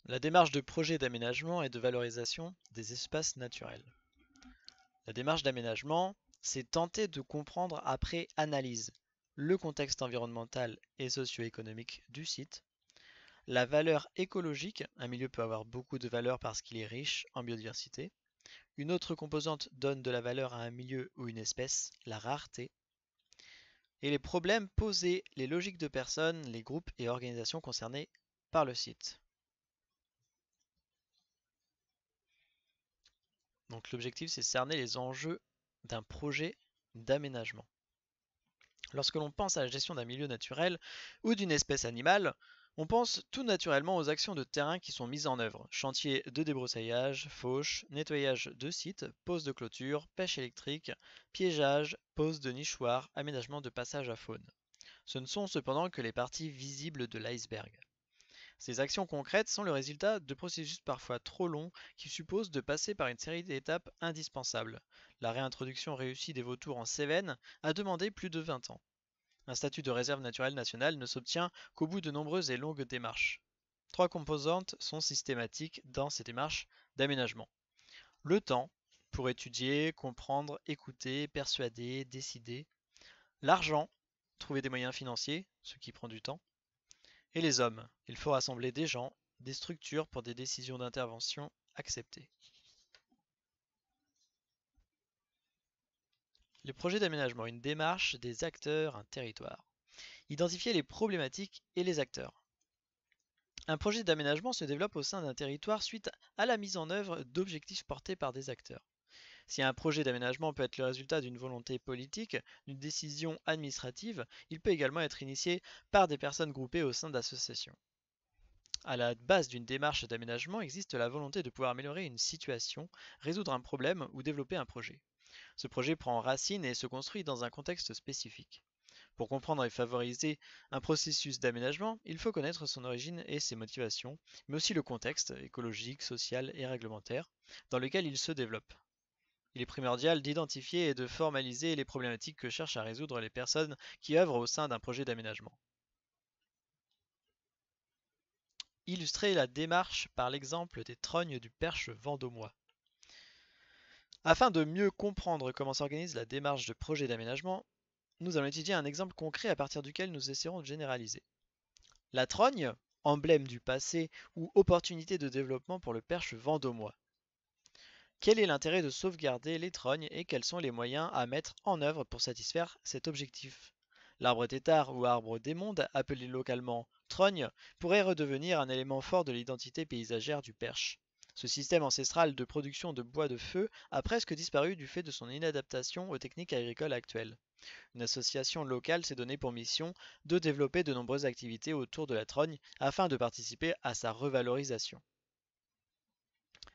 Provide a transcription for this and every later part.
La démarche de projet d'aménagement et de valorisation des espaces naturels. La démarche d'aménagement, c'est tenter de comprendre après analyse le contexte environnemental et socio-économique du site, la valeur écologique, un milieu peut avoir beaucoup de valeur parce qu'il est riche en biodiversité. Une autre composante donne de la valeur à un milieu ou une espèce, la rareté. Et les problèmes posés, les logiques de personnes, les groupes et organisations concernés par le site. Donc l'objectif, c'est cerner les enjeux d'un projet d'aménagement. Lorsque l'on pense à la gestion d'un milieu naturel ou d'une espèce animale, on pense tout naturellement aux actions de terrain qui sont mises en œuvre. Chantier de débroussaillage, fauche, nettoyage de sites, pose de clôture, pêche électrique, piégeage, pose de nichoirs, aménagement de passages à faune. Ce ne sont cependant que les parties visibles de l'iceberg. Ces actions concrètes sont le résultat de processus parfois trop longs qui supposent de passer par une série d'étapes indispensables. La réintroduction réussie des vautours en Cévennes a demandé plus de 20 ans. Un statut de réserve naturelle nationale ne s'obtient qu'au bout de nombreuses et longues démarches. Trois composantes sont systématiques dans ces démarches d'aménagement. Le temps, pour étudier, comprendre, écouter, persuader, décider. L'argent, trouver des moyens financiers, ce qui prend du temps. Et les hommes, il faut rassembler des gens, des structures pour des décisions d'intervention acceptées. Le projet d'aménagement, une démarche des acteurs, un territoire. Identifier les problématiques et les acteurs. Un projet d'aménagement se développe au sein d'un territoire suite à la mise en œuvre d'objectifs portés par des acteurs. Si un projet d'aménagement peut être le résultat d'une volonté politique, d'une décision administrative, il peut également être initié par des personnes groupées au sein d'associations. À la base d'une démarche d'aménagement existe la volonté de pouvoir améliorer une situation, résoudre un problème ou développer un projet. Ce projet prend racine et se construit dans un contexte spécifique. Pour comprendre et favoriser un processus d'aménagement, il faut connaître son origine et ses motivations, mais aussi le contexte écologique, social et réglementaire dans lequel il se développe. Il est primordial d'identifier et de formaliser les problématiques que cherchent à résoudre les personnes qui œuvrent au sein d'un projet d'aménagement. Illustrer la démarche par l'exemple des trognes du Perche vendômois. Afin de mieux comprendre comment s'organise la démarche de projet d'aménagement, nous allons étudier un exemple concret à partir duquel nous essaierons de généraliser. La trogne, emblème du passé ou opportunité de développement pour le Perche vendômois. Quel est l'intérêt de sauvegarder les trognes et quels sont les moyens à mettre en œuvre pour satisfaire cet objectif? L'arbre tétard ou arbre des mondes, appelé localement trogne, pourrait redevenir un élément fort de l'identité paysagère du Perche. Ce système ancestral de production de bois de feu a presque disparu du fait de son inadaptation aux techniques agricoles actuelles. Une association locale s'est donnée pour mission de développer de nombreuses activités autour de la trogne afin de participer à sa revalorisation.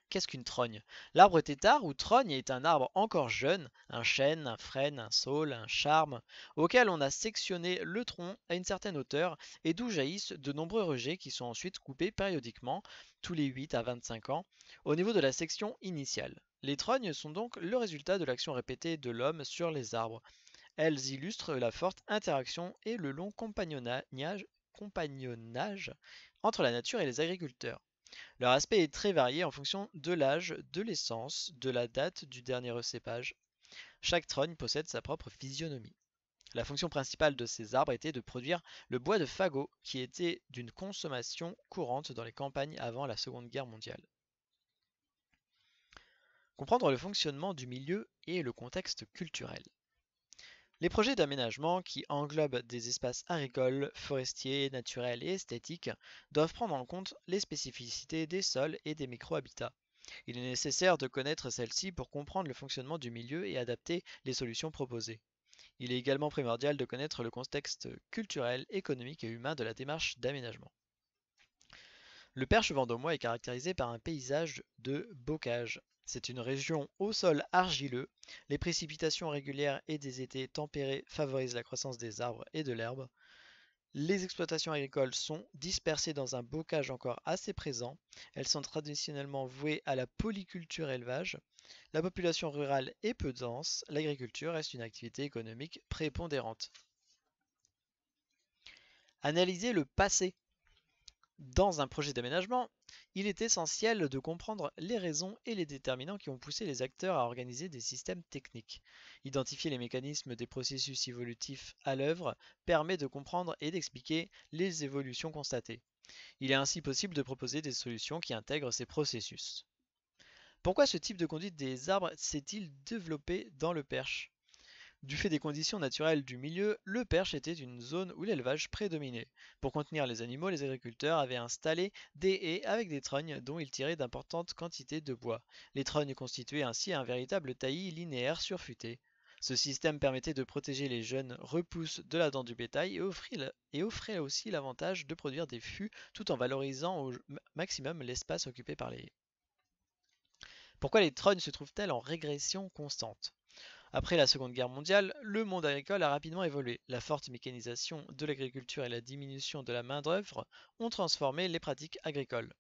Qu'est-ce qu'une trogne? L'arbre tétard ou trogne est un arbre encore jeune, un chêne, un frêne, un saule, un charme, auquel on a sectionné le tronc à une certaine hauteur et d'où jaillissent de nombreux rejets qui sont ensuite coupés périodiquement, tous les 8 à 25 ans, au niveau de la section initiale. Les trognes sont donc le résultat de l'action répétée de l'homme sur les arbres. Elles illustrent la forte interaction et le long compagnonnage entre la nature et les agriculteurs. Leur aspect est très varié en fonction de l'âge, de l'essence, de la date du dernier recépage. Chaque trogne possède sa propre physionomie. La fonction principale de ces arbres était de produire le bois de fagot, qui était d'une consommation courante dans les campagnes avant la Seconde Guerre mondiale. Comprendre le fonctionnement du milieu et le contexte culturel. Les projets d'aménagement qui englobent des espaces agricoles, forestiers, naturels et esthétiques doivent prendre en compte les spécificités des sols et des micro-habitats. Il est nécessaire de connaître celles-ci pour comprendre le fonctionnement du milieu et adapter les solutions proposées. Il est également primordial de connaître le contexte culturel, économique et humain de la démarche d'aménagement. Le Perche vendômois est caractérisé par un paysage de bocage. C'est une région au sol argileux. Les précipitations régulières et des étés tempérés favorisent la croissance des arbres et de l'herbe. Les exploitations agricoles sont dispersées dans un bocage encore assez présent. Elles sont traditionnellement vouées à la polyculture-élevage. La population rurale est peu dense. L'agriculture reste une activité économique prépondérante. Analyser le passé. Dans un projet d'aménagement, il est essentiel de comprendre les raisons et les déterminants qui ont poussé les acteurs à organiser des systèmes techniques. Identifier les mécanismes des processus évolutifs à l'œuvre permet de comprendre et d'expliquer les évolutions constatées. Il est ainsi possible de proposer des solutions qui intègrent ces processus. Pourquoi ce type de conduite des arbres s'est-il développé dans le Perche? Du fait des conditions naturelles du milieu, le Perche était une zone où l'élevage prédominait. Pour contenir les animaux, les agriculteurs avaient installé des haies avec des trognes dont ils tiraient d'importantes quantités de bois. Les trognes constituaient ainsi un véritable taillis linéaire surfuté. Ce système permettait de protéger les jeunes repousses de la dent du bétail et offrait aussi l'avantage de produire des fûts tout en valorisant au maximum l'espace occupé par les haies. Pourquoi les trognes se trouvent-elles en régression constante? Après la Seconde Guerre mondiale, le monde agricole a rapidement évolué. La forte mécanisation de l'agriculture et la diminution de la main-d'œuvre ont transformé les pratiques agricoles.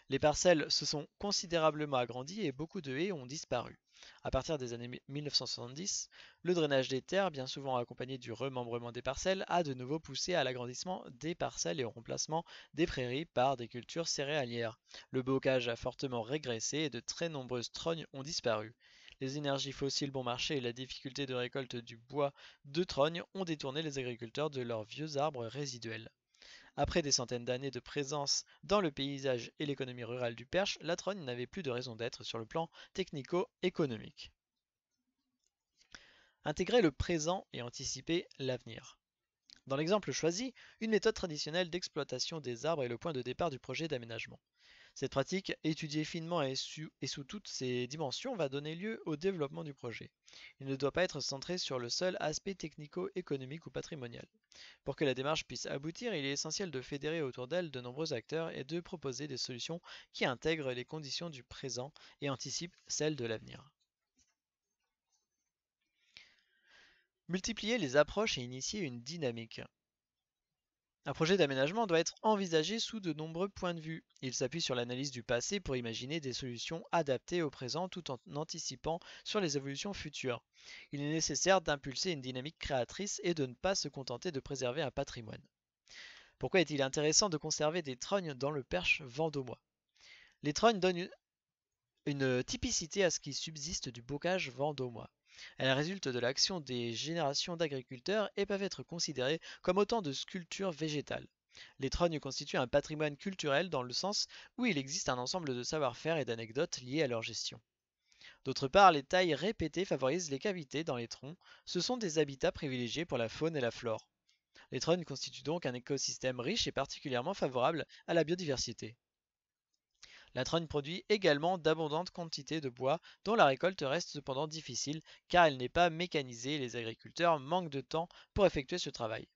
Les parcelles se sont considérablement agrandies et beaucoup de haies ont disparu. À partir des années 1970, le drainage des terres, bien souvent accompagné du remembrement des parcelles, a de nouveau poussé à l'agrandissement des parcelles et au remplacement des prairies par des cultures céréalières. Le bocage a fortement régressé et de très nombreuses trognes ont disparu. Les énergies fossiles bon marché et la difficulté de récolte du bois de trogne ont détourné les agriculteurs de leurs vieux arbres résiduels. Après des centaines d'années de présence dans le paysage et l'économie rurale du Perche, la trogne n'avait plus de raison d'être sur le plan technico-économique. Intégrer le présent et anticiper l'avenir. Dans l'exemple choisi, une méthode traditionnelle d'exploitation des arbres est le point de départ du projet d'aménagement. Cette pratique, étudiée finement et sous toutes ses dimensions, va donner lieu au développement du projet. Il ne doit pas être centré sur le seul aspect technico-économique ou patrimonial. Pour que la démarche puisse aboutir, il est essentiel de fédérer autour d'elle de nombreux acteurs et de proposer des solutions qui intègrent les conditions du présent et anticipent celles de l'avenir. Multiplier les approches et initier une dynamique. Un projet d'aménagement doit être envisagé sous de nombreux points de vue. Il s'appuie sur l'analyse du passé pour imaginer des solutions adaptées au présent tout en anticipant sur les évolutions futures. Il est nécessaire d'impulser une dynamique créatrice et de ne pas se contenter de préserver un patrimoine. Pourquoi est-il intéressant de conserver des trognes dans le Perche vendômois? Les trognes donnent une typicité à ce qui subsiste du bocage vendômois. Elles résultent de l'action des générations d'agriculteurs et peuvent être considérées comme autant de sculptures végétales. Les trognes constituent un patrimoine culturel dans le sens où il existe un ensemble de savoir-faire et d'anecdotes liées à leur gestion. D'autre part, les tailles répétées favorisent les cavités dans les troncs. Ce sont des habitats privilégiés pour la faune et la flore. Les trognes constituent donc un écosystème riche et particulièrement favorable à la biodiversité. La trogne produit également d'abondantes quantités de bois dont la récolte reste cependant difficile car elle n'est pas mécanisée et les agriculteurs manquent de temps pour effectuer ce travail.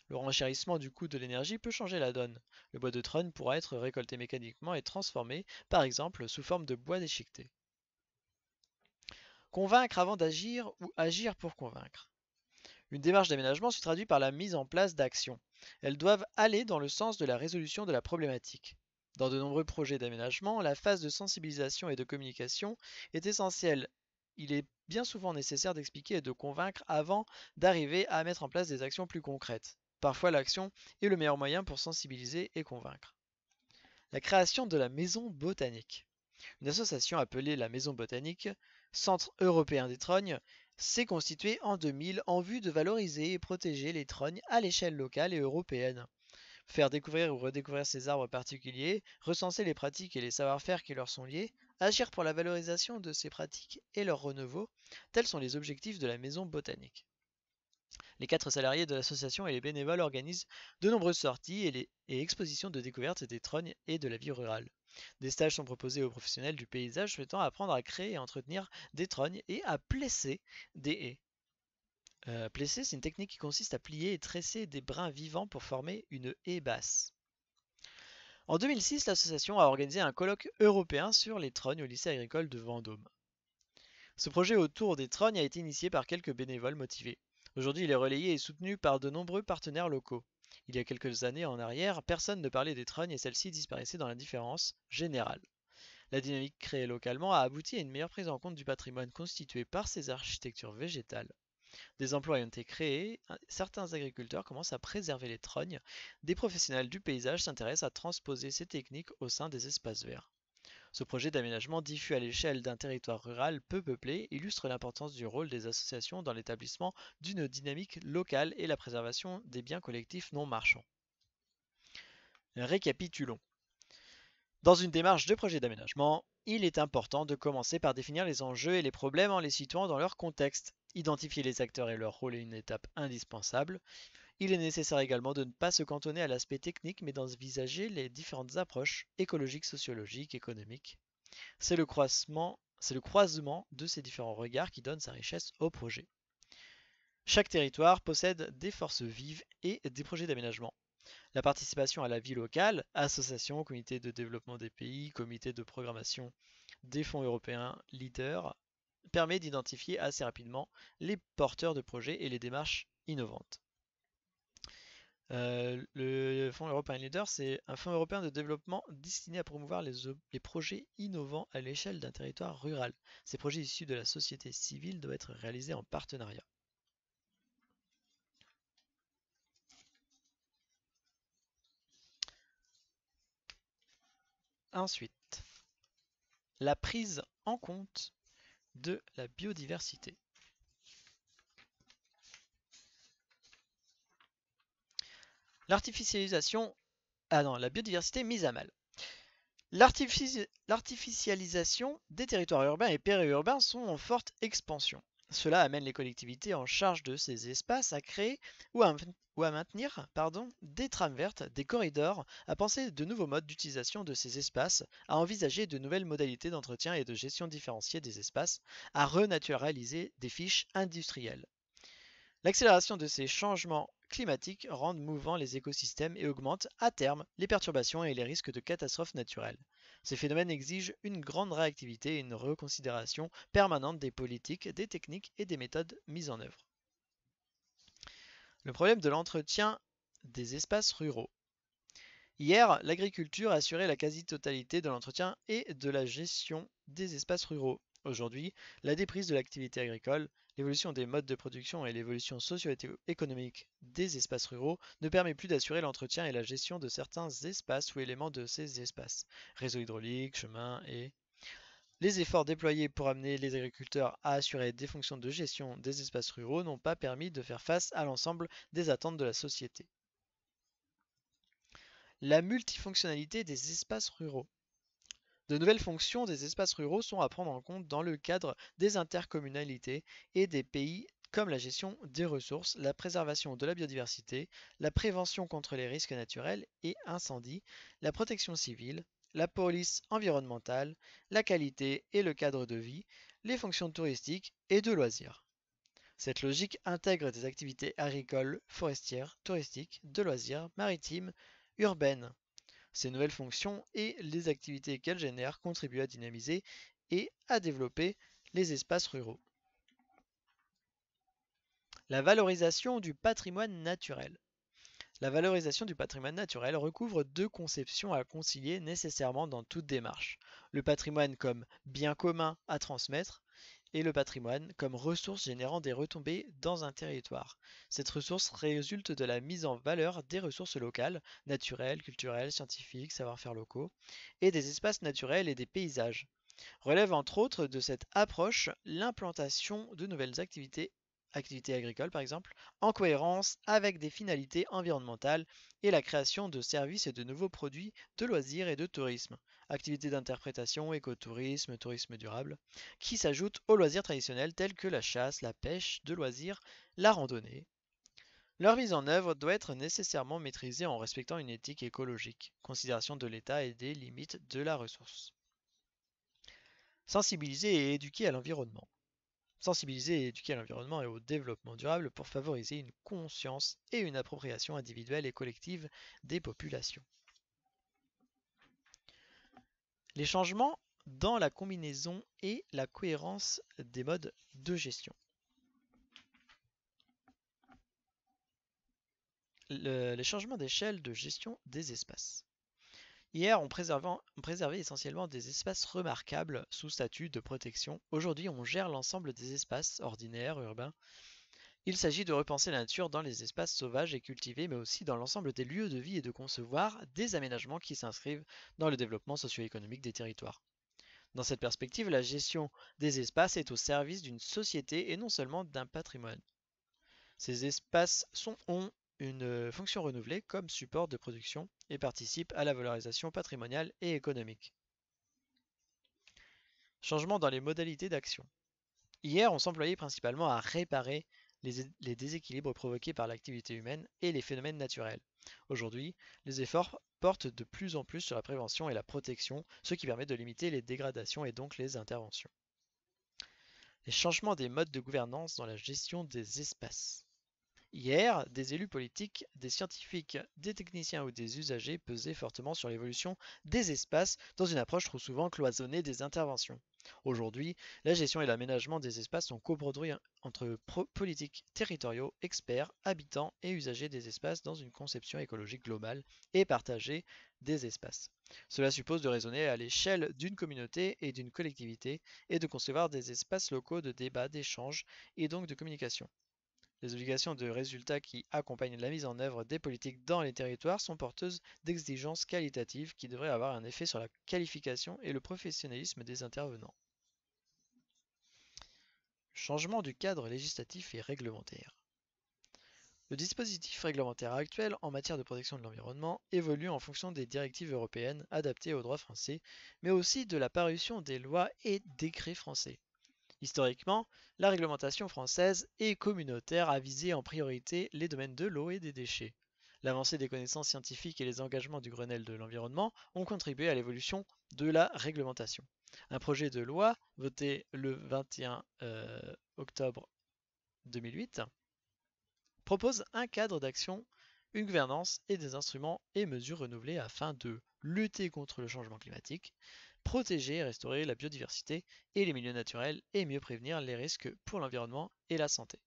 Le renchérissement du coût de l'énergie peut changer la donne. Le bois de trogne pourra être récolté mécaniquement et transformé, par exemple sous forme de bois déchiqueté. Convaincre avant d'agir ou agir pour convaincre. Une démarche d'aménagement se traduit par la mise en place d'actions. Elles doivent aller dans le sens de la résolution de la problématique. Dans de nombreux projets d'aménagement, la phase de sensibilisation et de communication est essentielle. Il est bien souvent nécessaire d'expliquer et de convaincre avant d'arriver à mettre en place des actions plus concrètes. Parfois, l'action est le meilleur moyen pour sensibiliser et convaincre. La création de la Maison botanique. Une association appelée la Maison botanique, Centre européen des trognes, s'est constituée en 2000 en vue de valoriser et protéger les trognes à l'échelle locale et européenne. Faire découvrir ou redécouvrir ces arbres particuliers, recenser les pratiques et les savoir-faire qui leur sont liés, agir pour la valorisation de ces pratiques et leur renouveau, tels sont les objectifs de la Maison botanique. Les 4 salariés de l'association et les bénévoles organisent de nombreuses sorties et expositions de découvertes des trognes et de la vie rurale. Des stages sont proposés aux professionnels du paysage souhaitant apprendre à créer et entretenir des trognes et à plesser des haies. Plesser, c'est une technique qui consiste à plier et tresser des brins vivants pour former une haie basse. En 2006, l'association a organisé un colloque européen sur les trognes au lycée agricole de Vendôme. Ce projet autour des trognes a été initié par quelques bénévoles motivés. Aujourd'hui, il est relayé et soutenu par de nombreux partenaires locaux. Il y a quelques années en arrière, personne ne parlait des trognes et celles-ci disparaissaient dans l'indifférence générale. La dynamique créée localement a abouti à une meilleure prise en compte du patrimoine constitué par ces architectures végétales. Des emplois ont été créés, certains agriculteurs commencent à préserver les trognes, des professionnels du paysage s'intéressent à transposer ces techniques au sein des espaces verts. Ce projet d'aménagement diffus à l'échelle d'un territoire rural peu peuplé illustre l'importance du rôle des associations dans l'établissement d'une dynamique locale et la préservation des biens collectifs non marchands. Récapitulons. Dans une démarche de projet d'aménagement, il est important de commencer par définir les enjeux et les problèmes en les situant dans leur contexte. Identifier les acteurs et leur rôle est une étape indispensable. Il est nécessaire également de ne pas se cantonner à l'aspect technique mais d'envisager les différentes approches écologiques, sociologiques, économiques. C'est le croisement de ces différents regards qui donne sa richesse au projet. Chaque territoire possède des forces vives et des projets d'aménagement. La participation à la vie locale, associations, comités de développement des pays, comités de programmation des fonds européens, leaders, permet d'identifier assez rapidement les porteurs de projets et les démarches innovantes. Le Fonds européen Leader, c'est un fonds européen de développement destiné à promouvoir les projets innovants à l'échelle d'un territoire rural. Ces projets issus de la société civile doivent être réalisés en partenariat. Ensuite, la prise en compte de la biodiversité. L'artificialisation, la biodiversité mise à mal. L'artificialisation des territoires urbains et périurbains sont en forte expansion. Cela amène les collectivités en charge de ces espaces à créer ou à maintenir des trames vertes, des corridors, à penser de nouveaux modes d'utilisation de ces espaces, à envisager de nouvelles modalités d'entretien et de gestion différenciée des espaces, à renaturaliser des friches industrielles. L'accélération de ces changements climatiques rend mouvants les écosystèmes et augmente à terme les perturbations et les risques de catastrophes naturelles. Ces phénomènes exigent une grande réactivité et une reconsidération permanente des politiques, des techniques et des méthodes mises en œuvre. Le problème de l'entretien des espaces ruraux. Hier, l'agriculture assurait la quasi-totalité de l'entretien et de la gestion des espaces ruraux. Aujourd'hui, la déprise de l'activité agricole, l'évolution des modes de production et l'évolution socio-économique des espaces ruraux ne permet plus d'assurer l'entretien et la gestion de certains espaces ou éléments de ces espaces. Réseaux hydrauliques, chemins et... Les efforts déployés pour amener les agriculteurs à assurer des fonctions de gestion des espaces ruraux n'ont pas permis de faire face à l'ensemble des attentes de la société. La multifonctionnalité des espaces ruraux. De nouvelles fonctions des espaces ruraux sont à prendre en compte dans le cadre des intercommunalités et des pays comme la gestion des ressources, la préservation de la biodiversité, la prévention contre les risques naturels et incendies, la protection civile, la police environnementale, la qualité et le cadre de vie, les fonctions touristiques et de loisirs. Cette logique intègre des activités agricoles, forestières, touristiques, de loisirs, maritimes, urbaines. Ces nouvelles fonctions et les activités qu'elles génèrent contribuent à dynamiser et à développer les espaces ruraux. La valorisation du patrimoine naturel. La valorisation du patrimoine naturel recouvre deux conceptions à concilier nécessairement dans toute démarche. Le patrimoine comme bien commun à transmettre et le patrimoine comme ressource générant des retombées dans un territoire. Cette ressource résulte de la mise en valeur des ressources locales, naturelles, culturelles, scientifiques, savoir-faire locaux, et des espaces naturels et des paysages. Relève entre autres de cette approche l'implantation de nouvelles activités agricoles par exemple, en cohérence avec des finalités environnementales et la création de services et de nouveaux produits de loisirs et de tourisme, activités d'interprétation, écotourisme, tourisme durable, qui s'ajoutent aux loisirs traditionnels tels que la chasse, la pêche, de loisirs, la randonnée. Leur mise en œuvre doit être nécessairement maîtrisée en respectant une éthique écologique, considération de l'état et des limites de la ressource. Sensibiliser et éduquer à l'environnement. Sensibiliser et éduquer à l'environnement et au développement durable pour favoriser une conscience et une appropriation individuelle et collective des populations. Les changements dans la combinaison et la cohérence des modes de gestion. Les changements d'échelle de gestion des espaces. Hier, on préservait essentiellement des espaces remarquables sous statut de protection. Aujourd'hui, on gère l'ensemble des espaces ordinaires, urbains, Il s'agit de repenser la nature dans les espaces sauvages et cultivés, mais aussi dans l'ensemble des lieux de vie et de concevoir des aménagements qui s'inscrivent dans le développement socio-économique des territoires. Dans cette perspective, la gestion des espaces est au service d'une société et non seulement d'un patrimoine. Ces espaces ont une fonction renouvelée comme support de production et participent à la valorisation patrimoniale et économique. Changement dans les modalités d'action. Hier, on s'employait principalement à réparer les déséquilibres provoqués par l'activité humaine et les phénomènes naturels. Aujourd'hui, les efforts portent de plus en plus sur la prévention et la protection, ce qui permet de limiter les dégradations et donc les interventions. Les changements des modes de gouvernance dans la gestion des espaces. Hier, des élus politiques, des scientifiques, des techniciens ou des usagers pesaient fortement sur l'évolution des espaces dans une approche trop souvent cloisonnée des interventions. Aujourd'hui, la gestion et l'aménagement des espaces sont coproduits entre politiques territoriaux, experts, habitants et usagers des espaces dans une conception écologique globale et partagée des espaces. Cela suppose de raisonner à l'échelle d'une communauté et d'une collectivité et de concevoir des espaces locaux de débat, d'échange et donc de communication. Les obligations de résultats qui accompagnent la mise en œuvre des politiques dans les territoires sont porteuses d'exigences qualitatives qui devraient avoir un effet sur la qualification et le professionnalisme des intervenants. Changement du cadre législatif et réglementaire. Le dispositif réglementaire actuel en matière de protection de l'environnement évolue en fonction des directives européennes adaptées au droit français, mais aussi de la parution des lois et décrets français. Historiquement, la réglementation française et communautaire a visé en priorité les domaines de l'eau et des déchets. L'avancée des connaissances scientifiques et les engagements du Grenelle de l'environnement ont contribué à l'évolution de la réglementation. Un projet de loi voté le 21 octobre 2008 propose un cadre d'action, une gouvernance et des instruments et mesures renouvelés afin de lutter contre le changement climatique, protéger et restaurer la biodiversité et les milieux naturels et mieux prévenir les risques pour l'environnement et la santé.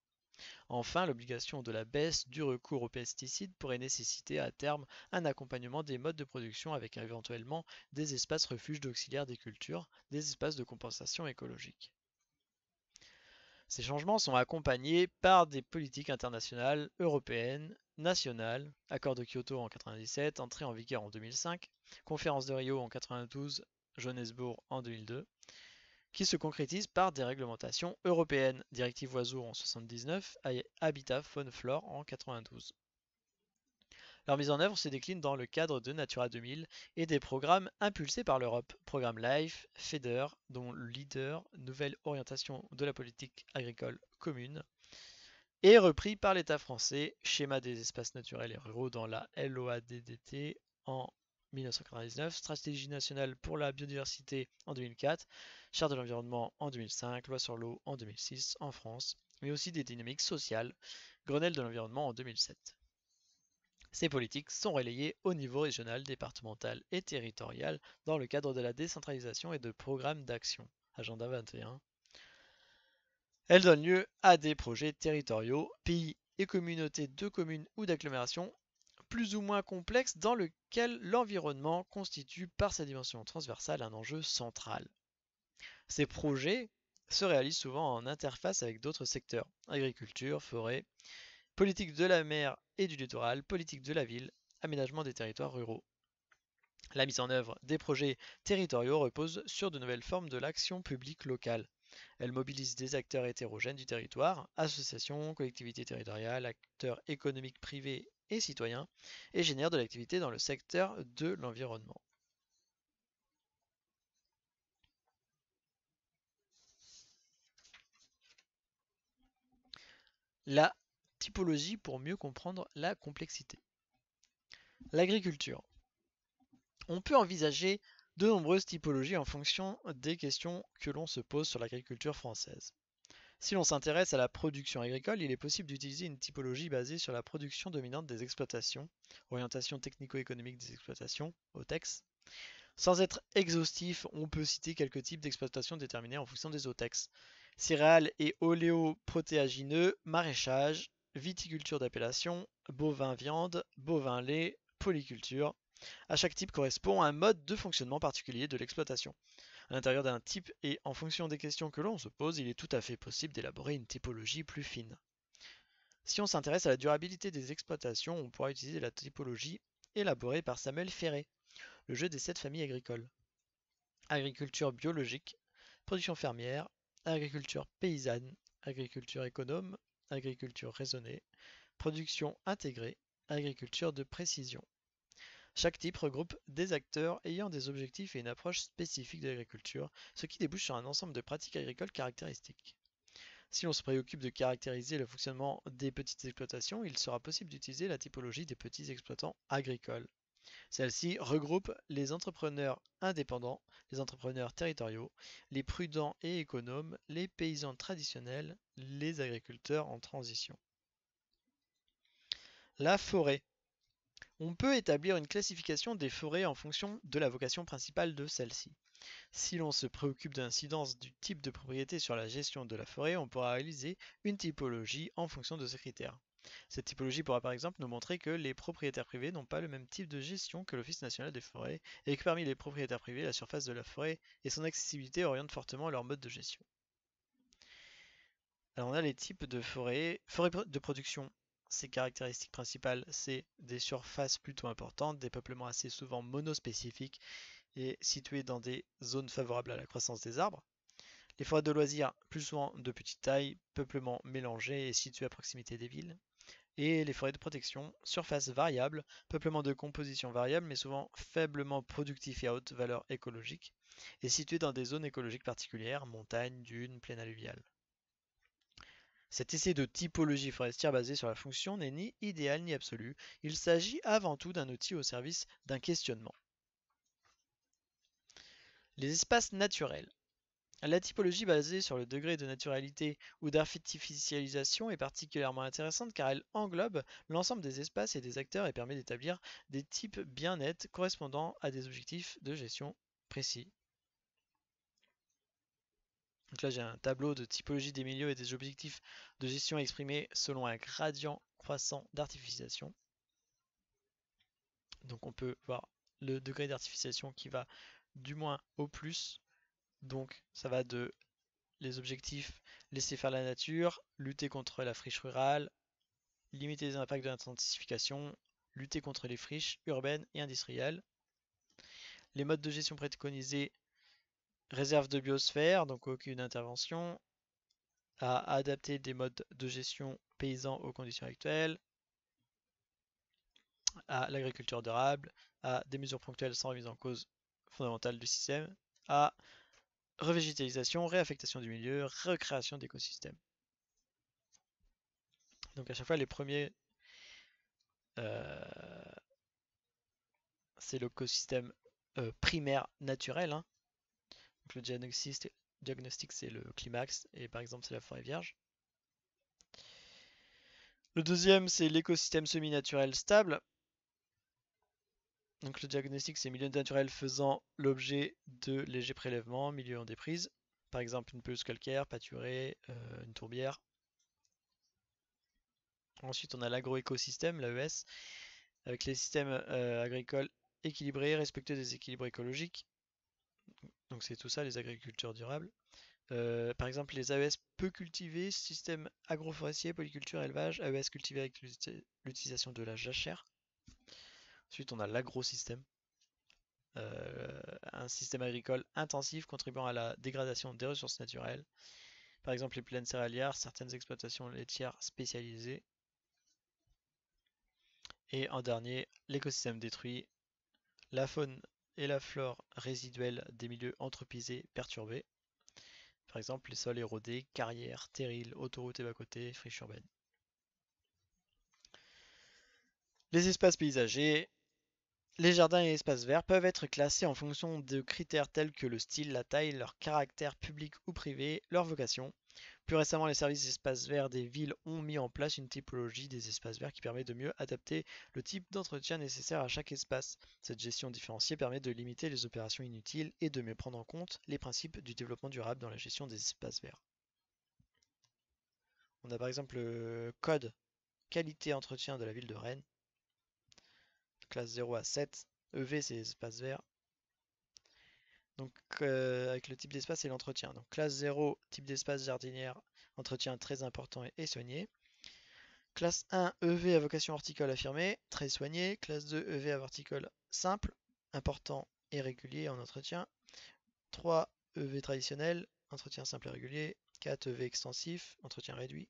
Enfin, l'obligation de la baisse du recours aux pesticides pourrait nécessiter à terme un accompagnement des modes de production avec éventuellement des espaces refuges d'auxiliaires des cultures, des espaces de compensation écologique. Ces changements sont accompagnés par des politiques internationales, européennes, nationales, accord de Kyoto en 1997, entrée en vigueur en 2005, conférence de Rio en 1992, Johannesburg en 2002, qui se concrétisent par des réglementations européennes, directive oiseaux en 1979 et Habitat Faune Flore en 1992. Leur mise en œuvre se décline dans le cadre de Natura 2000 et des programmes impulsés par l'Europe, programme LIFE, FEDER, dont le leader Nouvelle orientation de la politique agricole commune, et repris par l'État français, schéma des espaces naturels et ruraux dans la LOADDT en 1999, stratégie nationale pour la biodiversité en 2004, charte de l'environnement en 2005, loi sur l'eau en 2006 en France, mais aussi des dynamiques sociales, Grenelle de l'environnement en 2007. Ces politiques sont relayées au niveau régional, départemental et territorial dans le cadre de la décentralisation et de programmes d'action. Agenda 21. Elles donnent lieu à des projets territoriaux, pays et communautés de communes ou d'agglomérations plus ou moins complexes dans lesquels l'environnement constitue par sa dimension transversale un enjeu central. Ces projets se réalisent souvent en interface avec d'autres secteurs, agriculture, forêt, politique de la mer et du littoral, politique de la ville, aménagement des territoires ruraux. La mise en œuvre des projets territoriaux repose sur de nouvelles formes de l'action publique locale. Elle mobilise des acteurs hétérogènes du territoire, associations, collectivités territoriales, acteurs économiques privés et citoyens, et génère de l'activité dans le secteur de l'environnement. La typologie pour mieux comprendre la complexité. L'agriculture. On peut envisager de nombreuses typologies en fonction des questions que l'on se pose sur l'agriculture française. Si l'on s'intéresse à la production agricole, il est possible d'utiliser une typologie basée sur la production dominante des exploitations, orientation technico-économique des exploitations, OTEX. Sans être exhaustif, on peut citer quelques types d'exploitations déterminés en fonction des OTEX. Céréales et oléoprotéagineux, maraîchage, viticulture d'appellation, bovin-viande, bovin-lait, polyculture. À chaque type correspond un mode de fonctionnement particulier de l'exploitation. À l'intérieur d'un type et en fonction des questions que l'on se pose, il est tout à fait possible d'élaborer une typologie plus fine. Si on s'intéresse à la durabilité des exploitations, on pourra utiliser la typologie élaborée par Samuel Ferré, le jeu des 7 familles agricoles. Agriculture biologique, production fermière, agriculture paysanne, agriculture économe, agriculture raisonnée, production intégrée, agriculture de précision. Chaque type regroupe des acteurs ayant des objectifs et une approche spécifique de l'agriculture, ce qui débouche sur un ensemble de pratiques agricoles caractéristiques. Si l'on se préoccupe de caractériser le fonctionnement des petites exploitations, il sera possible d'utiliser la typologie des petits exploitants agricoles. Celle-ci regroupe les entrepreneurs indépendants, les entrepreneurs territoriaux, les prudents et économes, les paysans traditionnels, les agriculteurs en transition. La forêt. On peut établir une classification des forêts en fonction de la vocation principale de celle-ci. Si l'on se préoccupe de l'incidence du type de propriété sur la gestion de la forêt, on pourra réaliser une typologie en fonction de ces critères. Cette typologie pourra par exemple nous montrer que les propriétaires privés n'ont pas le même type de gestion que l'Office national des forêts et que parmi les propriétaires privés, la surface de la forêt et son accessibilité orientent fortement leur mode de gestion. Alors on a les types de forêts. Forêt de production, ses caractéristiques principales, c'est des surfaces plutôt importantes, des peuplements assez souvent monospécifiques et situés dans des zones favorables à la croissance des arbres. Les forêts de loisirs, plus souvent de petite taille, peuplement mélangé et situés à proximité des villes. Et les forêts de protection, surface variable, peuplement de composition variable mais souvent faiblement productif et à haute valeur écologique, et situés dans des zones écologiques particulières, montagnes, dunes, plaines alluviales. Cet essai de typologie forestière basé sur la fonction n'est ni idéal ni absolu, il s'agit avant tout d'un outil au service d'un questionnement. Les espaces naturels. La typologie basée sur le degré de naturalité ou d'artificialisation est particulièrement intéressante car elle englobe l'ensemble des espaces et des acteurs et permet d'établir des types bien nets correspondant à des objectifs de gestion précis. Donc là j'ai un tableau de typologie des milieux et des objectifs de gestion exprimés selon un gradient croissant d'artificialisation. Donc on peut voir le degré d'artificialisation qui va du moins au plus. Donc ça va de les objectifs, laisser faire la nature, lutter contre la friche rurale, limiter les impacts de l'intensification, lutter contre les friches urbaines et industrielles. Les modes de gestion préconisés, réserve de biosphère, donc aucune intervention, à adapter des modes de gestion paysans aux conditions actuelles, à l'agriculture durable, à des mesures ponctuelles sans remise en cause fondamentale du système, à revégétalisation, réaffectation du milieu, recréation d'écosystèmes. Donc à chaque fois, les premiers, c'est l'écosystème primaire naturel. Hein. Donc le diagnostic, c'est le climax, et par exemple, c'est la forêt vierge. Le deuxième, c'est l'écosystème semi-naturel stable. Donc le diagnostic, c'est milieu naturel faisant l'objet de légers prélèvements, milieu en déprise. Par exemple, une pelouse calcaire, pâturée, une tourbière. Ensuite, on a l'agroécosystème, l'AES, avec les systèmes agricoles équilibrés, respectueux des équilibres écologiques. Donc c'est tout ça, les agricultures durables. Par exemple, les AES peu cultivés, système agroforestier, polyculture, élevage, AES cultivé avec l'utilisation de la jachère. Ensuite, on a l'agrosystème, un système agricole intensif contribuant à la dégradation des ressources naturelles. Par exemple, les plaines céréalières, certaines exploitations laitières spécialisées. Et en dernier, l'écosystème détruit, la faune et la flore résiduelle des milieux anthropisés perturbés. Par exemple, les sols érodés, carrières, terrils, autoroutes et bas-côtés, friches urbaines. Les espaces paysagers, les jardins et espaces verts peuvent être classés en fonction de critères tels que le style, la taille, leur caractère public ou privé, leur vocation. Plus récemment, les services espaces verts des villes ont mis en place une typologie des espaces verts qui permet de mieux adapter le type d'entretien nécessaire à chaque espace. Cette gestion différenciée permet de limiter les opérations inutiles et de mieux prendre en compte les principes du développement durable dans la gestion des espaces verts. On a par exemple le code qualité entretien de la ville de Rennes, classe 0 à 7. EV, c'est les espaces verts. Donc avec le type d'espace et l'entretien. Donc classe 0, type d'espace jardinière, entretien très important et soigné. Classe 1, EV à vocation horticole affirmée, très soigné. Classe 2, EV à horticole simple, important et régulier en entretien. 3, EV traditionnel, entretien simple et régulier. 4, EV extensif, entretien réduit.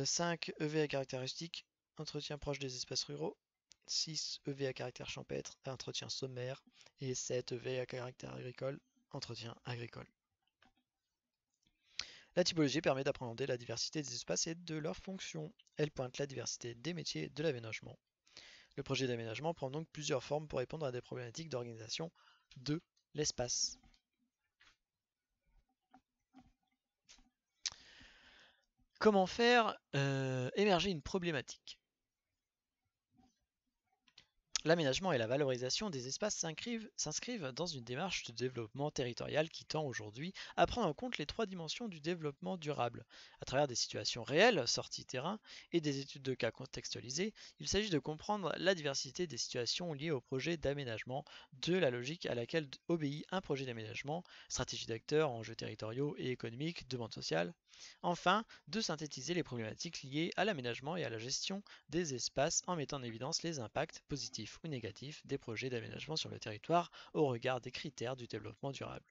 5, EV à caractère rustique, entretien proche des espaces ruraux. 6, EV à caractère champêtre, entretien sommaire. Et 7, EV à caractère agricole, entretien agricole. La typologie permet d'appréhender la diversité des espaces et de leurs fonctions. Elle pointe la diversité des métiers de l'aménagement. Le projet d'aménagement prend donc plusieurs formes pour répondre à des problématiques d'organisation de l'espace. Comment faire émerger une problématique? L'aménagement et la valorisation des espaces s'inscrivent dans une démarche de développement territorial qui tend aujourd'hui à prendre en compte les trois dimensions du développement durable. À travers des situations réelles, sorties terrain, et des études de cas contextualisées, il s'agit de comprendre la diversité des situations liées au projet d'aménagement, de la logique à laquelle obéit un projet d'aménagement, stratégie d'acteurs, enjeux territoriaux et économiques, demande sociale. Enfin, de synthétiser les problématiques liées à l'aménagement et à la gestion des espaces en mettant en évidence les impacts positifs ou négatifs des projets d'aménagement sur le territoire au regard des critères du développement durable.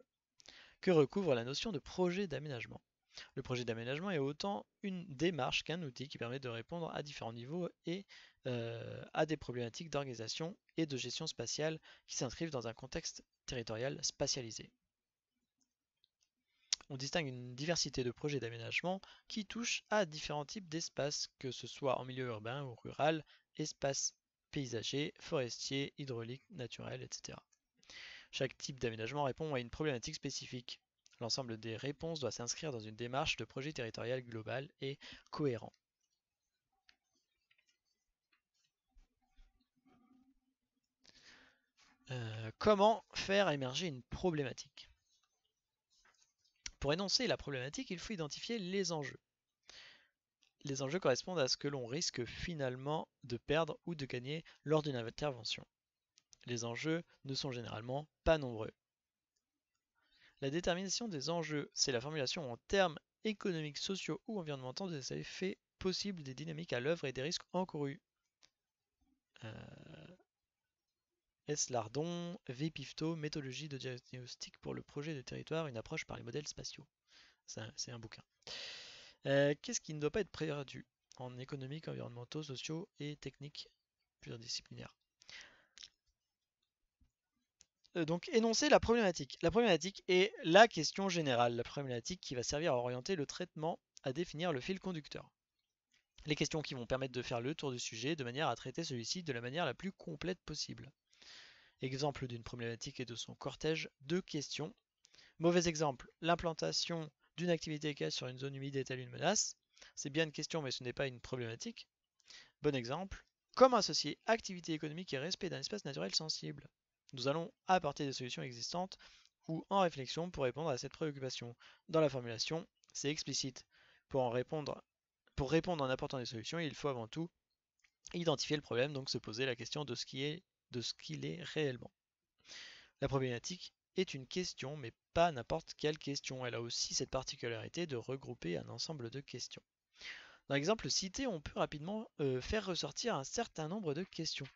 Que recouvre la notion de projet d'aménagement? Le projet d'aménagement est autant une démarche qu'un outil qui permet de répondre à différents niveaux et à des problématiques d'organisation et de gestion spatiale qui s'inscrivent dans un contexte territorial spatialisé. On distingue une diversité de projets d'aménagement qui touchent à différents types d'espaces, que ce soit en milieu urbain ou rural, espaces paysagers, forestiers, hydrauliques, naturels, etc. Chaque type d'aménagement répond à une problématique spécifique. L'ensemble des réponses doit s'inscrire dans une démarche de projet territorial global et cohérent. Comment faire émerger une problématique? Pour énoncer la problématique, il faut identifier les enjeux. Les enjeux correspondent à ce que l'on risque finalement de perdre ou de gagner lors d'une intervention. Les enjeux ne sont généralement pas nombreux. La détermination des enjeux, c'est la formulation en termes économiques, sociaux ou environnementaux des effets possibles des dynamiques à l'œuvre et des risques encourus. S. Lardon, V. Pifto, méthodologie de diagnostic pour le projet de territoire, une approche par les modèles spatiaux. C'est un bouquin. Qu'est-ce qui ne doit pas être perdu en économiques, environnementaux, sociaux et techniques pluridisciplinaires? Donc énoncer la problématique. La problématique est la question générale, la problématique qui va servir à orienter le traitement, à définir le fil conducteur. Les questions qui vont permettre de faire le tour du sujet de manière à traiter celui-ci de la manière la plus complète possible. Exemple d'une problématique et de son cortège de questions. Mauvais exemple, l'implantation d'une activité équestre sur une zone humide est-elle une menace? C'est bien une question mais ce n'est pas une problématique. Bon exemple, comment associer activité économique et respect d'un espace naturel sensible? Nous allons apporter des solutions existantes ou en réflexion pour répondre à cette préoccupation. Dans la formulation, c'est explicite. Pour répondre en apportant des solutions, il faut avant tout identifier le problème, donc se poser la question de ce qu'il est réellement. La problématique est une question, mais pas n'importe quelle question. Elle a aussi cette particularité de regrouper un ensemble de questions. Dans l'exemple cité, on peut rapidement faire ressortir un certain nombre de questions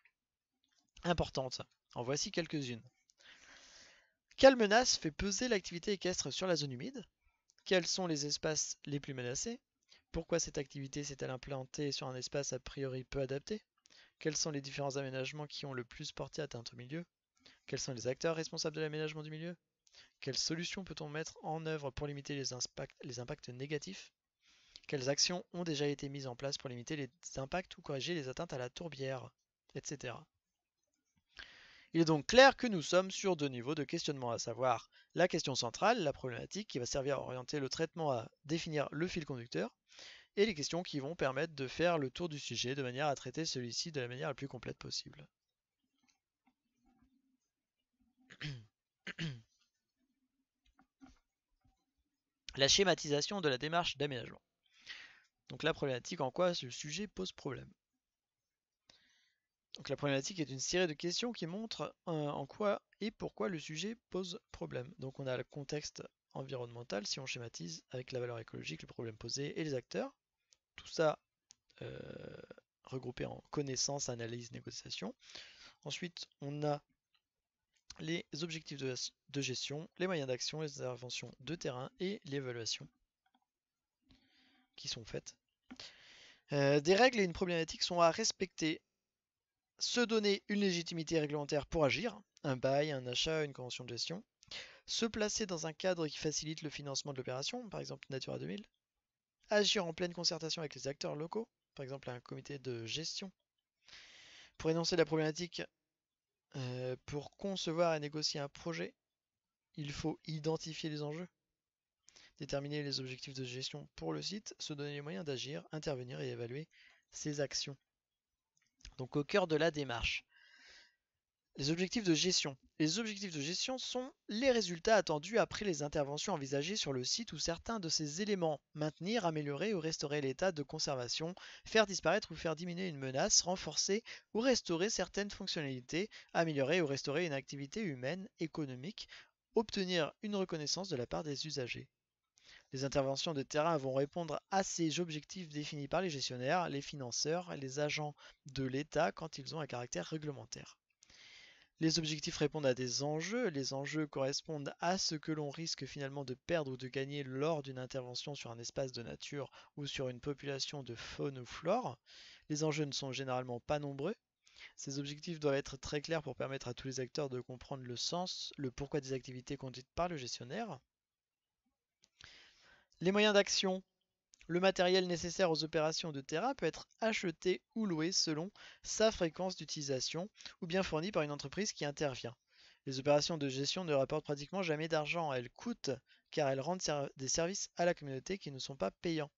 importantes. En voici quelques-unes. Quelle menace fait peser l'activité équestre sur la zone humide? Quels sont les espaces les plus menacés? Pourquoi cette activité s'est-elle implantée sur un espace a priori peu adapté? Quels sont les différents aménagements qui ont le plus porté atteinte au milieu? Quels sont les acteurs responsables de l'aménagement du milieu? Quelles solutions peut-on mettre en œuvre pour limiter les impacts négatifs? Quelles actions ont déjà été mises en place pour limiter les impacts ou corriger les atteintes à la tourbière, etc. Il est donc clair que nous sommes sur deux niveaux de questionnement, à savoir la question centrale, la problématique qui va servir à orienter le traitement, à définir le fil conducteur, et les questions qui vont permettre de faire le tour du sujet de manière à traiter celui-ci de la manière la plus complète possible. La schématisation de la démarche d'aménagement. Donc la problématique, en quoi ce sujet pose problème. Donc la problématique est une série de questions qui montrent en quoi et pourquoi le sujet pose problème. Donc on a le contexte environnemental, si on schématise, avec la valeur écologique, le problème posé et les acteurs. Tout ça regroupés en connaissances, analyse, négociation. Ensuite, on a les objectifs de gestion, les moyens d'action, les interventions de terrain et l'évaluation qui sont faites. Des règles et une problématique sont à respecter. Se donner une légitimité réglementaire pour agir, un bail, un achat, une convention de gestion. Se placer dans un cadre qui facilite le financement de l'opération, par exemple Natura 2000. Agir en pleine concertation avec les acteurs locaux, par exemple un comité de gestion. Pour énoncer la problématique, pour concevoir et négocier un projet, il faut identifier les enjeux, déterminer les objectifs de gestion pour le site, se donner les moyens d'agir, intervenir et évaluer ses actions. Donc au cœur de la démarche. Les objectifs de gestion. Les objectifs de gestion sont les résultats attendus après les interventions envisagées sur le site ou certains de ces éléments. Maintenir, améliorer ou restaurer l'état de conservation, faire disparaître ou faire diminuer une menace, renforcer ou restaurer certaines fonctionnalités, améliorer ou restaurer une activité humaine, économique, obtenir une reconnaissance de la part des usagers. Les interventions de terrain vont répondre à ces objectifs définis par les gestionnaires, les financeurs et les agents de l'État quand ils ont un caractère réglementaire. Les objectifs répondent à des enjeux, les enjeux correspondent à ce que l'on risque finalement de perdre ou de gagner lors d'une intervention sur un espace de nature ou sur une population de faune ou flore. Les enjeux ne sont généralement pas nombreux. Ces objectifs doivent être très clairs pour permettre à tous les acteurs de comprendre le sens, le pourquoi des activités conduites par le gestionnaire. Les moyens d'action. Le matériel nécessaire aux opérations de terrain peut être acheté ou loué selon sa fréquence d'utilisation ou bien fourni par une entreprise qui intervient. Les opérations de gestion ne rapportent pratiquement jamais d'argent, elles coûtent car elles rendent des services à la communauté qui ne sont pas payants.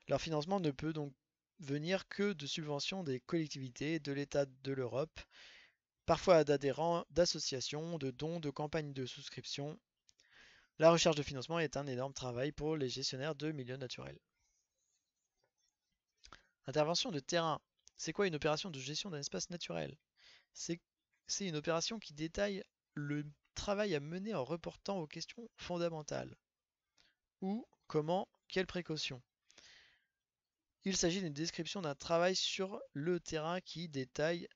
Leur financement ne peut donc venir que de subventions des collectivités, de l'État de l'Europe, parfois d'adhérents, d'associations, de dons, de campagnes de souscription. La recherche de financement est un énorme travail pour les gestionnaires de milieux naturels. Intervention de terrain. C'est quoi une opération de gestion d'un espace naturel? C'est une opération qui détaille le travail à mener en reportant aux questions fondamentales. Où, comment, quelles précautions. Il s'agit d'une description d'un travail sur le terrain qui détaille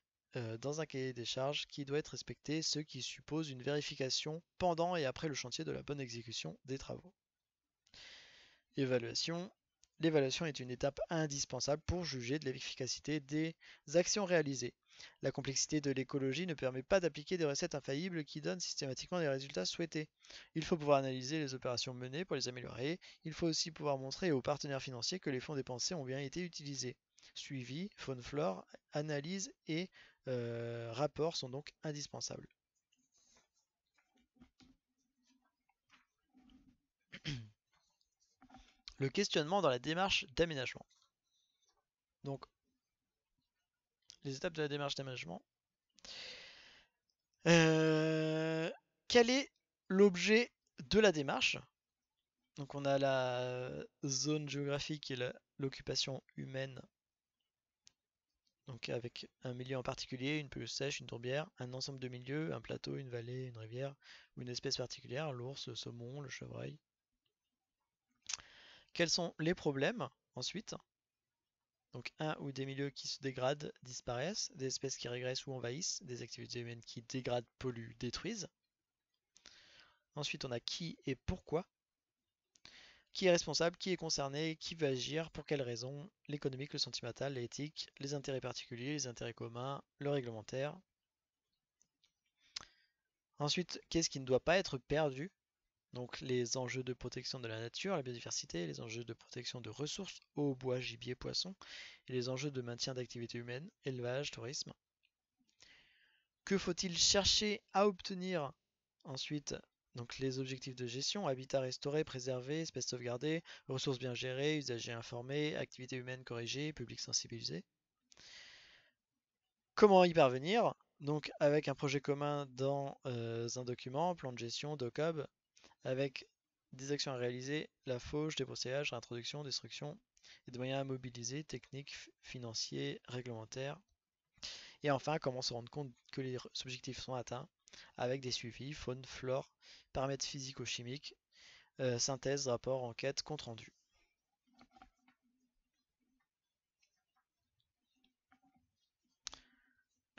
dans un cahier des charges qui doit être respecté, ce qui suppose une vérification pendant et après le chantier de la bonne exécution des travaux. Évaluation. L'évaluation est une étape indispensable pour juger de l'efficacité des actions réalisées. La complexité de l'écologie ne permet pas d'appliquer des recettes infaillibles qui donnent systématiquement les résultats souhaités. Il faut pouvoir analyser les opérations menées pour les améliorer. Il faut aussi pouvoir montrer aux partenaires financiers que les fonds dépensés ont bien été utilisés. Suivi, faune-flore, analyse et rapport sont donc indispensables. Le questionnement dans la démarche d'aménagement. Donc, les étapes de la démarche d'aménagement. Quel est l'objet de la démarche? Donc on a la zone géographique et l'occupation humaine. Donc avec un milieu en particulier, une pelouse sèche, une tourbière, un ensemble de milieux, un plateau, une vallée, une rivière, ou une espèce particulière, l'ours, le saumon, le chevreuil. Quels sont les problèmes ensuite? Donc un ou des milieux qui se dégradent, disparaissent, des espèces qui régressent ou envahissent, des activités humaines qui dégradent, polluent, détruisent. Ensuite on a qui et pourquoi. Qui est responsable, qui est concerné, qui va agir, pour quelles raisons, l'économique, le sentimental, l'éthique, les intérêts particuliers, les intérêts communs, le réglementaire. Ensuite, qu'est-ce qui ne doit pas être perdu? Donc les enjeux de protection de la nature, la biodiversité, les enjeux de protection de ressources, eau, bois, gibier, poisson, et les enjeux de maintien d'activités humaines, élevage, tourisme. Que faut-il chercher à obtenir ensuite? Donc les objectifs de gestion, habitat restauré, préservé, espèces sauvegardées, ressources bien gérées, usagers informés, activités humaines corrigées, public sensibilisé. Comment y parvenir? Donc avec un projet commun dans un document, plan de gestion, DOCOB, avec des actions à réaliser, la fauche, débroussaillage, réintroduction, destruction, et des moyens à mobiliser, techniques, financiers, réglementaires. Et enfin, comment se rendre compte que les objectifs sont atteints avec des suivis, faune, flore, paramètres physico-chimiques, synthèse, rapport, enquête, compte rendu.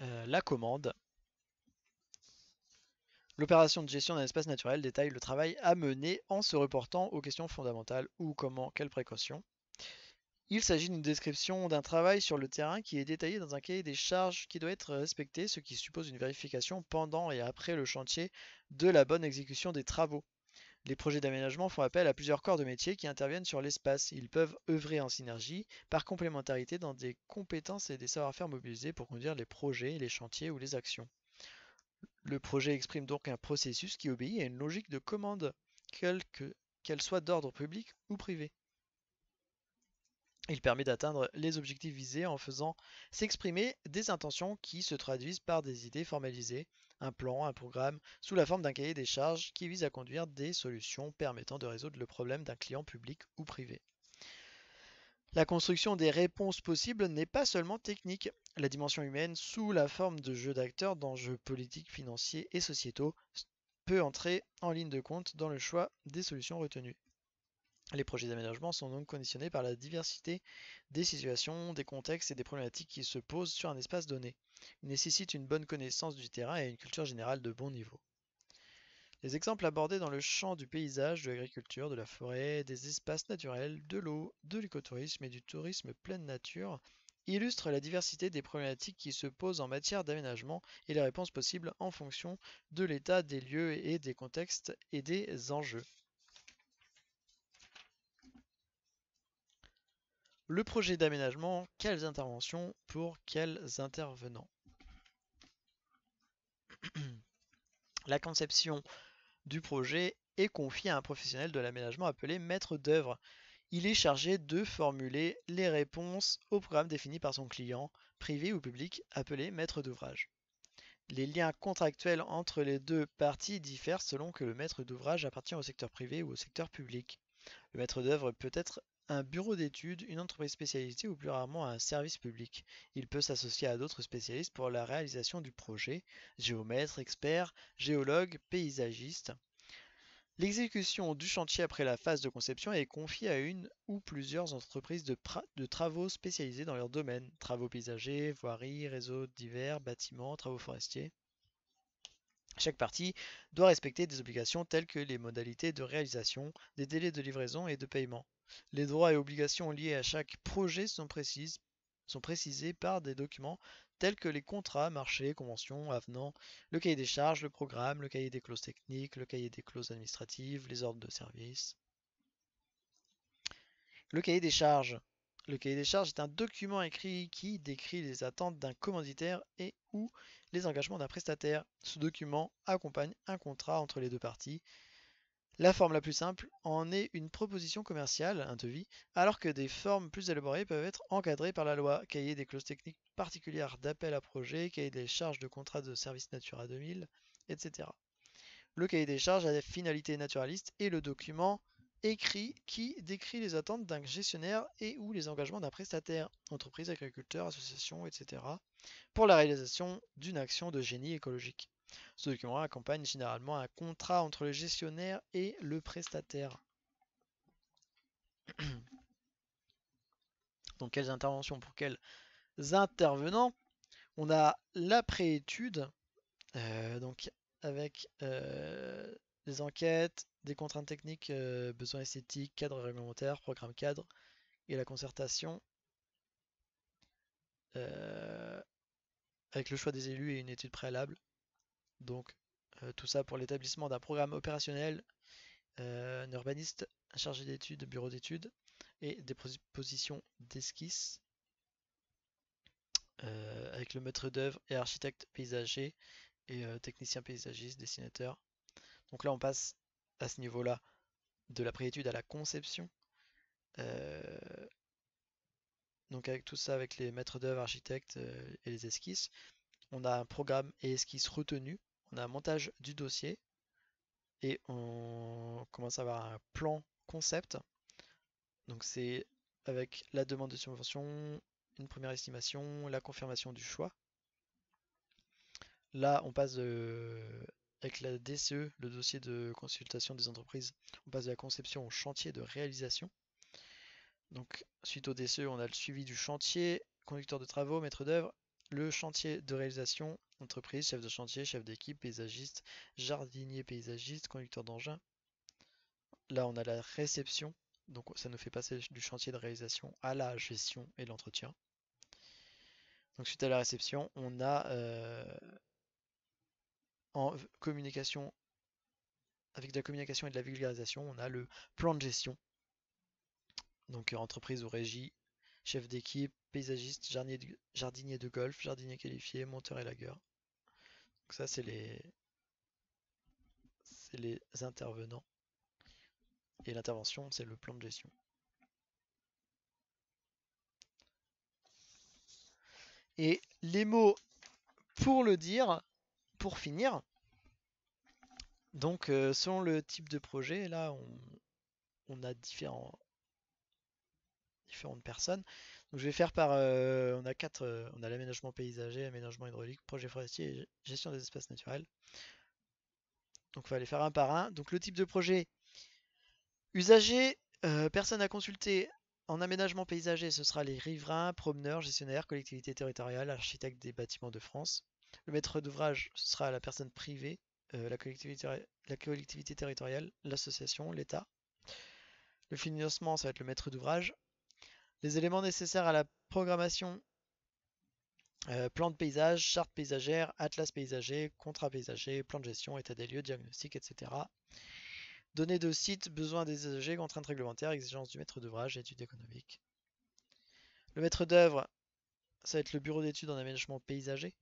La commande. L'opération de gestion d'un espace naturel détaille le travail à mener en se reportant aux questions fondamentales où, comment, quelles précautions. Il s'agit d'une description d'un travail sur le terrain qui est détaillé dans un cahier des charges qui doit être respecté, ce qui suppose une vérification pendant et après le chantier de la bonne exécution des travaux. Les projets d'aménagement font appel à plusieurs corps de métier qui interviennent sur l'espace. Ils peuvent œuvrer en synergie, par complémentarité dans des compétences et des savoir-faire mobilisés pour conduire les projets, les chantiers ou les actions. Le projet exprime donc un processus qui obéit à une logique de commande, qu'elle soit d'ordre public ou privé. Il permet d'atteindre les objectifs visés en faisant s'exprimer des intentions qui se traduisent par des idées formalisées, un plan, un programme, sous la forme d'un cahier des charges qui vise à conduire des solutions permettant de résoudre le problème d'un client public ou privé. La construction des réponses possibles n'est pas seulement technique. La dimension humaine, sous la forme de jeux d'acteurs d'enjeux politiques, financiers et sociétaux, peut entrer en ligne de compte dans le choix des solutions retenues. Les projets d'aménagement sont donc conditionnés par la diversité des situations, des contextes et des problématiques qui se posent sur un espace donné. Ils nécessitent une bonne connaissance du terrain et une culture générale de bon niveau. Les exemples abordés dans le champ du paysage, de l'agriculture, de la forêt, des espaces naturels, de l'eau, de l'écotourisme et du tourisme pleine nature illustrent la diversité des problématiques qui se posent en matière d'aménagement et les réponses possibles en fonction de l'état des lieux et des contextes et des enjeux. Le projet d'aménagement, quelles interventions pour quels intervenants? La conception du projet est confiée à un professionnel de l'aménagement appelé maître d'œuvre. Il est chargé de formuler les réponses au programme défini par son client, privé ou public, appelé maître d'ouvrage. Les liens contractuels entre les deux parties diffèrent selon que le maître d'ouvrage appartient au secteur privé ou au secteur public. Le maître d'œuvre peut être un bureau d'études, une entreprise spécialisée ou plus rarement un service public. Il peut s'associer à d'autres spécialistes pour la réalisation du projet, géomètres, experts, géologues, paysagistes. L'exécution du chantier après la phase de conception est confiée à une ou plusieurs entreprises de travaux spécialisées dans leur domaine, travaux paysagers, voiries, réseaux divers, bâtiments, travaux forestiers. Chaque partie doit respecter des obligations telles que les modalités de réalisation, des délais de livraison et de paiement. Les droits et obligations liés à chaque projet sont précisés par des documents tels que les contrats, marchés, conventions, avenants, le cahier des charges, le programme, le cahier des clauses techniques, le cahier des clauses administratives, les ordres de service. Le cahier des charges. Le cahier des charges est un document écrit qui décrit les attentes d'un commanditaire et ou les engagements d'un prestataire. Ce document accompagne un contrat entre les deux parties. La forme la plus simple en est une proposition commerciale, un devis, alors que des formes plus élaborées peuvent être encadrées par la loi, cahier des clauses techniques particulières d'appel à projet, cahier des charges de contrat de service Natura 2000, etc. Le cahier des charges a des finalités naturalistes et le document écrit qui décrit les attentes d'un gestionnaire et ou les engagements d'un prestataire, entreprise, agriculteur, association, etc., pour la réalisation d'une action de génie écologique. Ce document accompagne généralement un contrat entre le gestionnaire et le prestataire. Donc quelles interventions pour quels intervenants? On a la préétude, donc avec des enquêtes, des contraintes techniques, besoins esthétiques, cadre réglementaire, programme cadre, et la concertation euh, avec le choix des élus et une étude préalable. Donc tout ça pour l'établissement d'un programme opérationnel, un urbaniste, un chargé d'études, bureau d'études, et des propositions d'esquisse avec le maître d'œuvre et architecte paysager et technicien paysagiste, dessinateur. Donc là on passe à ce niveau-là de la préétude à la conception. Donc avec tout ça, avec les maîtres d'œuvre, architectes et les esquisses, on a un programme et esquisse retenu, on a un montage du dossier et on commence à avoir un plan concept. Donc c'est avec la demande de subvention, une première estimation, la confirmation du choix. Là, on passe avec la DCE, le dossier de consultation des entreprises, on passe de la conception au chantier de réalisation. Donc, suite au DCE, on a le suivi du chantier, conducteur de travaux, maître d'œuvre, le chantier de réalisation, entreprise, chef de chantier, chef d'équipe, paysagiste, jardinier paysagiste, conducteur d'engin. Là, on a la réception, donc ça nous fait passer du chantier de réalisation à la gestion et l'entretien. Donc suite à la réception, on a en communication, avec de la communication et de la vulgarisation, on a le plan de gestion. Donc entreprise ou régie, chef d'équipe, paysagiste, jardinier de golf, jardinier qualifié, monteur et lagueur. Donc ça, c'est les intervenants. Et l'intervention, c'est le plan de gestion. Et les mots pour le dire, pour finir, donc selon le type de projet, là, on a différentes personnes. Donc je vais faire par, on a on a l'aménagement paysager, aménagement hydraulique, projet forestier et gestion des espaces naturels. Donc on va les faire un par un. Donc le type de projet, usager, personne à consulter en aménagement paysager, ce sera les riverains, promeneurs, gestionnaires, collectivités territoriales, architectes des bâtiments de France. Le maître d'ouvrage, ce sera la personne privée, la collectivité territoriale, l'association, l'État. Le financement, ça va être le maître d'ouvrage. Les éléments nécessaires à la programmation, plan de paysage, charte paysagère, atlas paysager, contrat paysager, plan de gestion, état des lieux, diagnostic, etc. Données de site, besoins des usagers, contraintes réglementaires, exigences du maître d'ouvrage, études économiques. Le maître d'œuvre, ça va être le bureau d'études en aménagement paysager.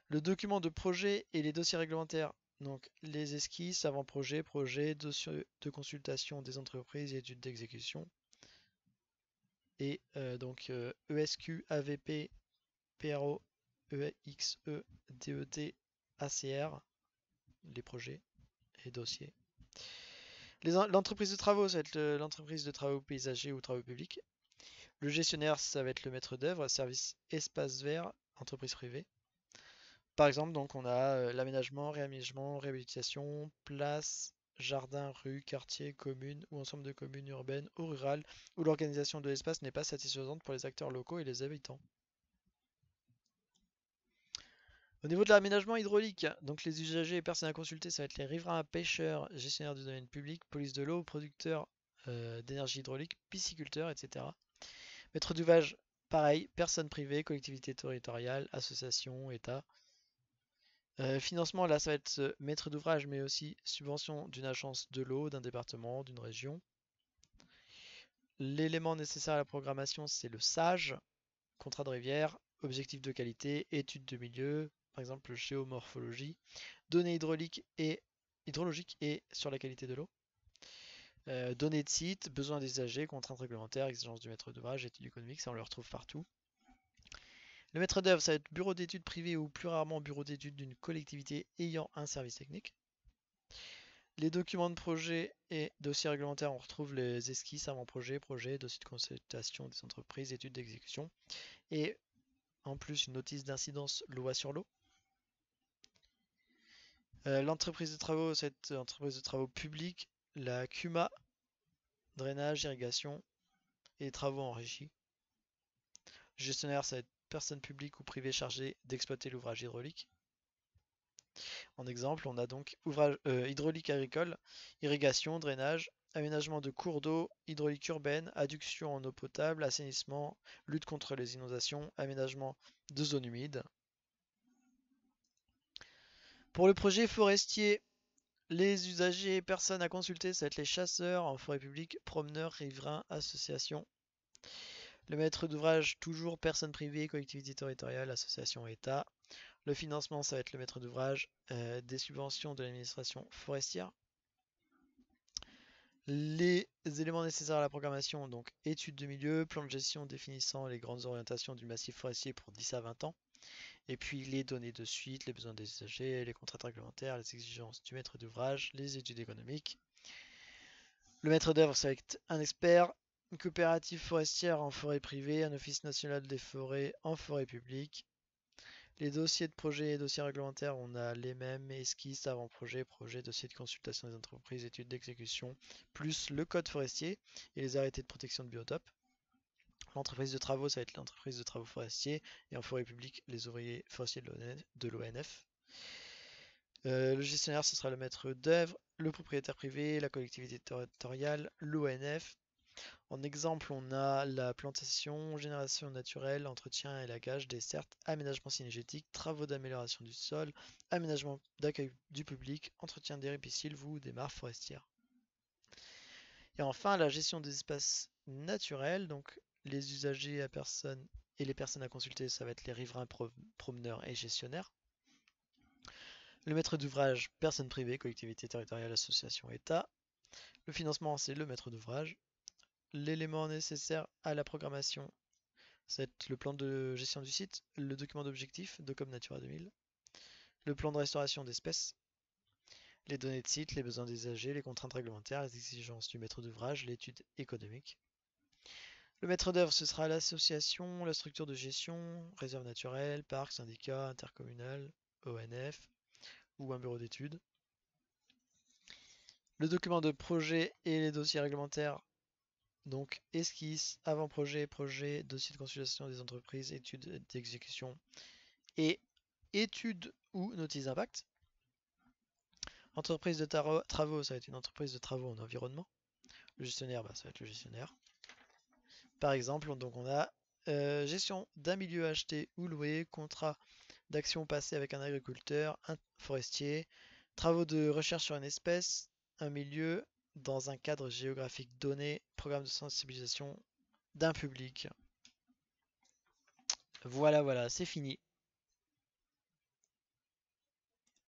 Le document de projet et les dossiers réglementaires, donc les esquisses, avant-projet, projet, dossier de consultation des entreprises et études d'exécution. Et donc ESQ, AVP, PRO, EXE, DET, ACR, les projets et dossiers. L'entreprise de travaux, ça va être l'entreprise de travaux paysagers ou travaux publics. Le gestionnaire, ça va être le maître d'œuvre, service espace vert, entreprise privée. Par exemple, donc on a l'aménagement, réaménagement, réhabilitation, place, jardin, rue, quartier, commune ou ensemble de communes urbaines ou rurales où l'organisation de l'espace n'est pas satisfaisante pour les acteurs locaux et les habitants. Au niveau de l'aménagement hydraulique, donc les usagers et personnes à consulter, ça va être les riverains, pêcheurs, gestionnaires du domaine public, police de l'eau, producteurs d'énergie hydraulique, pisciculteurs, etc. Maître d'ouvrage, pareil, personnes privées, collectivités territoriales, associations, État. Financement, là, ça va être maître d'ouvrage, mais aussi subvention d'une agence de l'eau, d'un département, d'une région. L'élément nécessaire à la programmation, c'est le SAGE, contrat de rivière, objectif de qualité, étude de milieu, par exemple géomorphologie, données hydrauliques et hydrologiques et sur la qualité de l'eau. Données de site, besoins des usagers, contraintes réglementaires, exigences du maître d'ouvrage, études économiques, ça on le retrouve partout. Le maître d'œuvre, ça va être bureau d'études privé ou plus rarement bureau d'études d'une collectivité ayant un service technique. Les documents de projet et dossiers réglementaires, on retrouve les esquisses, avant-projet, projet, dossier de consultation des entreprises, études d'exécution. Et en plus, une notice d'incidence loi sur l'eau. L'entreprise de travaux, cette entreprise de travaux publics, la CUMA, drainage, irrigation et travaux en régie. Gestionnaire, ça va être personne publique ou privée chargée d'exploiter l'ouvrage hydraulique. En exemple, on a donc ouvrage hydraulique agricole, irrigation, drainage, aménagement de cours d'eau, hydraulique urbaine, adduction en eau potable, assainissement, lutte contre les inondations, aménagement de zones humides. Pour le projet forestier, les usagers et personnes à consulter, ça va être les chasseurs en forêt publique, promeneurs, riverains, associations. Le maître d'ouvrage, toujours personne privée, collectivité territoriale, association, État. Le financement, ça va être le maître d'ouvrage, des subventions de l'administration forestière. Les éléments nécessaires à la programmation, donc études de milieu, plan de gestion définissant les grandes orientations du massif forestier pour 10 à 20 ans. Et puis les données de suite, les besoins des usagers, les contraintes réglementaires, les exigences du maître d'ouvrage, les études économiques. Le maître d'œuvre, ça va être un expert, une coopérative forestière en forêt privée, un office national des forêts en forêt publique. Les dossiers de projet et dossiers réglementaires, on a les mêmes, esquisses, avant-projet, projet, dossier de consultation des entreprises, études d'exécution, plus le code forestier et les arrêtés de protection de biotopes. L'entreprise de travaux, ça va être l'entreprise de travaux forestiers. Et en forêt publique, les ouvriers forestiers de l'ONF. Le gestionnaire, ce sera le maître d'œuvre, le propriétaire privé, la collectivité territoriale, l'ONF. En exemple, on a la plantation, génération naturelle, entretien et lagage, dessertes, aménagement synergétique, travaux d'amélioration du sol, aménagement d'accueil du public, entretien des ripisylves ou des mares forestières. Et enfin, la gestion des espaces naturels, donc les usagers à personne et les personnes à consulter, ça va être les riverains, promeneurs et gestionnaires. Le maître d'ouvrage, personne privée, collectivité territoriale, association, État. Le financement, c'est le maître d'ouvrage. L'élément nécessaire à la programmation, c'est le plan de gestion du site, le document d'objectif de Comme Natura 2000, le plan de restauration d'espèces, les données de site, les besoins des usagers, les contraintes réglementaires, les exigences du maître d'ouvrage, l'étude économique. Le maître d'œuvre, ce sera l'association, la structure de gestion, réserve naturelle, parc, syndicat, intercommunal, ONF ou un bureau d'études. Le document de projet et les dossiers réglementaires, donc esquisse, avant-projet, projet, dossier de consultation des entreprises, études d'exécution et études ou notice d'impact. Entreprise de travaux, ça va être une entreprise de travaux en environnement. Le gestionnaire, ça va être le gestionnaire. Par exemple, donc on a gestion d'un milieu acheté ou loué, contrat d'action passé avec un agriculteur, un forestier, travaux de recherche sur une espèce, un milieu dans un cadre géographique donné, programme de sensibilisation d'un public. Voilà, c'est fini.